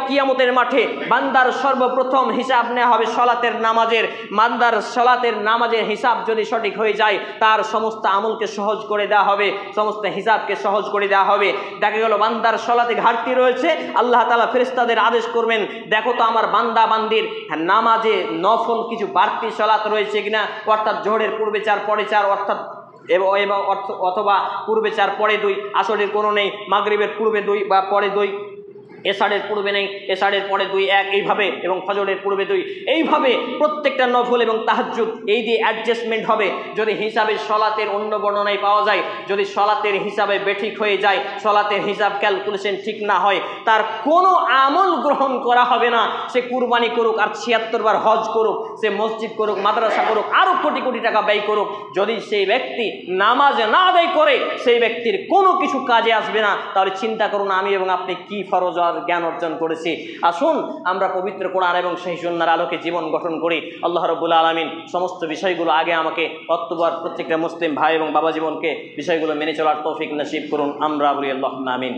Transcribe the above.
কিয়ামতের মাঠে বান্দার সর্বপ্রথম হিসাব নেওয়া হবে সলাতের নামাজের। বান্দার সলাতের নামাজের হিসাব যদি সঠিক হয়ে যায়, তার সমস্ত আমলকে সহজ করে দেওয়া হবে, সমস্ত হিসাবকে সহজ করে দেওয়া হবে। দেখা গেল বান্দার সলাতে ঘাটতি রয়েছে, আল্লাহ তাআলা ফেরেশতাদের আদেশ করবেন, দেখো তো আমার বান্দা বান্দির নামাজে নফল কিছু বাড়তি সলাত রয়েছে কিনা, অর্থাৎ জোহরের পূর্বে 4 পরে 4, অর্থাৎ অথবা পূর্বে 4 পরে 2, আসরের কোনো নেই, মাগরিবের পূর্বে 2 বা পরে 2, এশারের পূর্বে নেই, এশারের পরে 2, 1 এইভাবে, এবং ফজরের পূর্বে 2, এইভাবে প্রত্যেকটা নফল এবং তাহাজ্জুদ এই দিয়ে অ্যাডজাস্টমেন্ট হবে। যদি হিসাবে সলাতের অন্য বর্ণনায় পাওয়া যায়, যদি সলাতের হিসাবে বেঠিক হয়ে যায়, সলাতের হিসাব ক্যালকুলেশন ঠিক না হয়, তার কোনো আমল গ্রহণ করা হবে না। সে কুরবানি করুক, আর 76 বার হজ করুক, সে মসজিদ করুক, মাদ্রাসা করুক, আরও কোটি কোটি টাকা ব্যয় করুক, যদি সেই ব্যক্তি নামাজ না আদায় করে, সেই ব্যক্তির কোনো কিছু কাজে আসবে না। তাহলে চিন্তা করুন আমি এবং আপনি কি ফরজ জ্ঞান অর্জন করেছি। আসুন আমরা পবিত্র কোরআন এবং সহিহ সুন্নাহর আলোকে জীবন গঠন করি। আল্লাহ রাব্বুল আলামিন সমস্ত বিষয়গুলো আগে আমাকে অক্টোবর প্রত্যেকটা মুসলিম ভাই এবং বাবা জীবনকে বিষয়গুলো মেনে চলার তৌফিক নসিব করুন। আমরা বলি আল্লাহুম্মা আমিন।